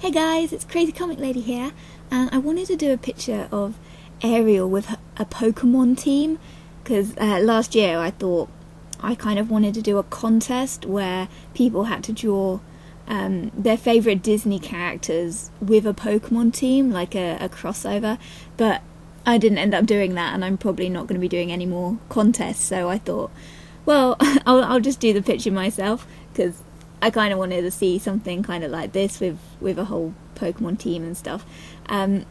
Hey guys, it's Crazy Comic Lady here, and I wanted to do a picture of Ariel with a Pokemon team, because last year I thought I kind of wanted to do a contest where people had to draw their favourite Disney characters with a Pokemon team, like a crossover, but I didn't end up doing that, and I'm probably not going to be doing any more contests, so I thought, well, I'll just do the picture myself, because I kind of wanted to see something kind of like this with a whole Pokemon team and stuff. And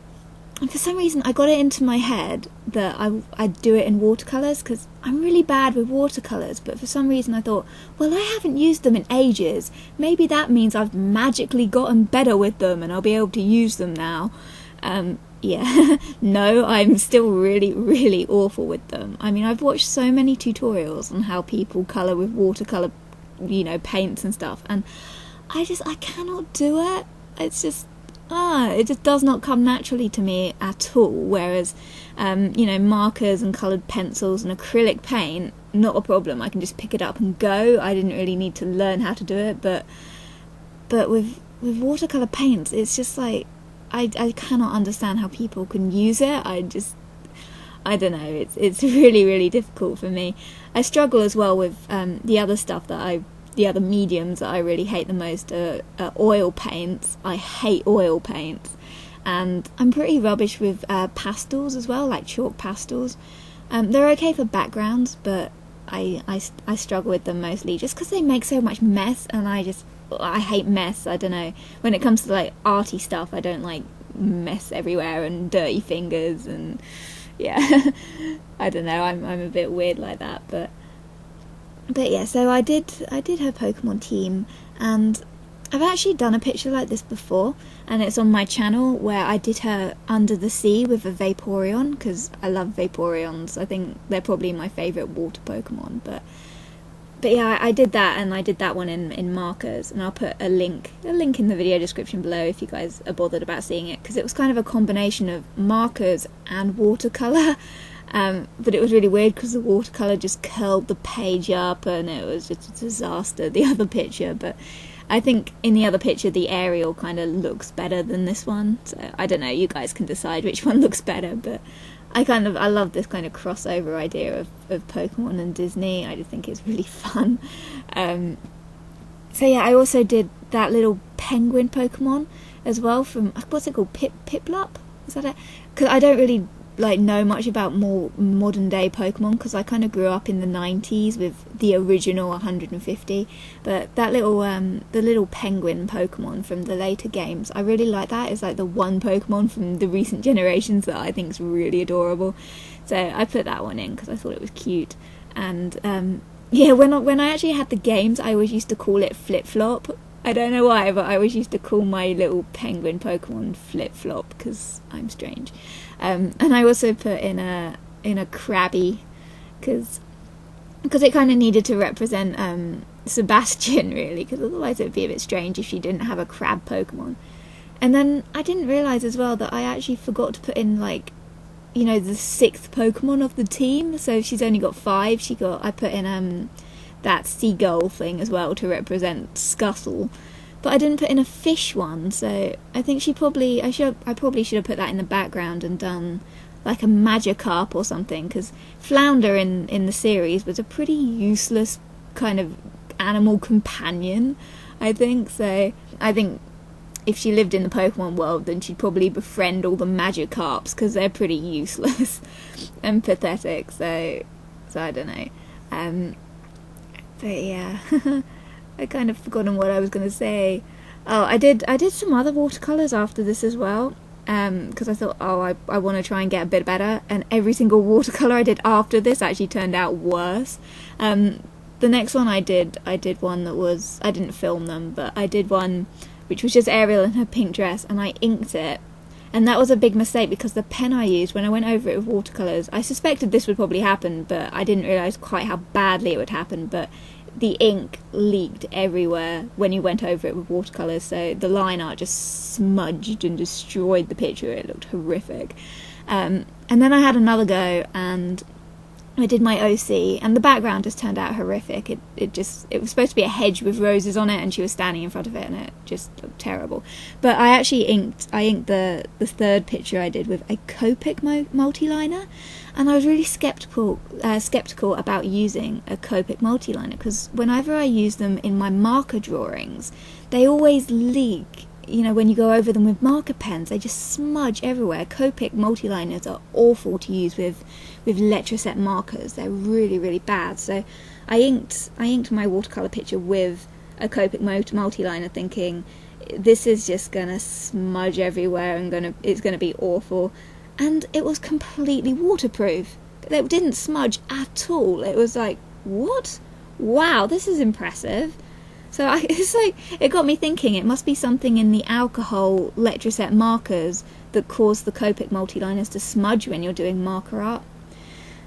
for some reason I got it into my head that I'd do it in watercolours, because I'm really bad with watercolours, but for some reason I thought, well, I haven't used them in ages. Maybe that means I've magically gotten better with them and I'll be able to use them now. Yeah, no, I'm still really, really awful with them. I mean, I've watched so many tutorials on how people colour with watercolour, paints and stuff, and I cannot do it. It's just it just does not come naturally to me at all, whereas markers and coloured pencils and acrylic paint, not a problem. I can just pick it up and go. I didn't really need to learn how to do it, but with watercolour paints, it's just like I cannot understand how people can use it. I don't know, it's really, really difficult for me. I struggle as well with the other stuff the other mediums that I really hate the most are oil paints. I hate oil paints. And I'm pretty rubbish with pastels as well, like chalk pastels. They're okay for backgrounds, but I struggle with them mostly just because they make so much mess, and I hate mess. I don't know. When it comes to like arty stuff, I don't like mess everywhere and dirty fingers and yeah. I don't know, I'm a bit weird like that, but yeah, so I did her Pokemon team, and I've actually done a picture like this before, and it's on my channel, where I did her under the sea with a Vaporeon, because I love Vaporeons. I think they're probably my favourite water Pokemon, but yeah, I did that, and I did that one in markers, and I'll put a link in the video description below if you guys are bothered about seeing it, because it was kind of a combination of markers and watercolour, but it was really weird because the watercolour just curled the page up, and it was just a disaster, the other picture. But I think in the other picture the Ariel kind of looks better than this one, so I don't know, you guys can decide which one looks better, but I love this kind of crossover idea of Pokemon and Disney. I just think it's really fun. So yeah, I also did that little penguin Pokemon as well from, what's it called, Piplup? Is that it? Because I don't really know much about more modern day Pokemon, because I kind of grew up in the 90s with the original 150, but that little the little penguin Pokemon from the later games, I really like that. It's like the one Pokemon from the recent generations that I think is really adorable, so I put that one in because I thought it was cute. And yeah, when I actually had the games, I always used to call it Flip Flop. I don't know why, but I always used to call my little penguin Pokemon Flip Flop because I'm strange. And I also put in a Krabby because it kind of needed to represent Sebastian, really, because otherwise it would be a bit strange if she didn't have a crab Pokemon. And then I didn't realise as well that I actually forgot to put in the 6th Pokemon of the team. So she's only got 5. I put in that seagull thing as well to represent Scuttle, but I didn't put in a fish one, so I think I probably should have put that in the background and done like a Magikarp or something, because Flounder in the series was a pretty useless kind of animal companion, I think. So I think if she lived in the Pokemon world, then she'd probably befriend all the Magikarps, because they're pretty useless and pathetic, so I don't know. But yeah, I kind of forgotten what I was going to say. Oh, I did some other watercolours after this as well, because I thought, I want to try and get a bit better, and every single watercolour I did after this actually turned out worse. The next one I did one that was, I didn't film them, but I did one which was just Ariel in her pink dress, and I inked it. And that was a big mistake, because the pen I used, when I went over it with watercolours, I suspected this would probably happen, but I didn't realise quite how badly it would happen, but the ink leaked everywhere when you went over it with watercolours, so the line art just smudged and destroyed the picture. It looked horrific. And then I had another go, and I did my OC, and the background just turned out horrific. It was supposed to be a hedge with roses on it, and she was standing in front of it, and it just looked terrible. But I actually inked the third picture I did with a Copic multiliner, and I was really skeptical about using a Copic multiliner, because whenever I use them in my marker drawings, they always leak. You know, when you go over them with marker pens, they just smudge everywhere. Copic multiliners are awful to use with Letraset markers. They're really, really bad. So I inked my watercolour picture with a Copic multiliner, thinking this is just gonna smudge everywhere and it's gonna be awful. And it was completely waterproof. It didn't smudge at all. It was like, what? Wow, this is impressive. So it got me thinking, it must be something in the alcohol Letraset markers that cause the Copic multiliners to smudge when you're doing marker art.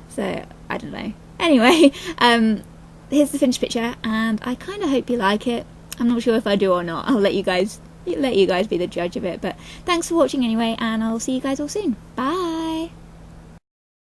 So, I don't know. Anyway, here's the finished picture, and I kind of hope you like it. I'm not sure if I do or not. I'll let you guys be the judge of it. But thanks for watching anyway, and I'll see you guys all soon. Bye!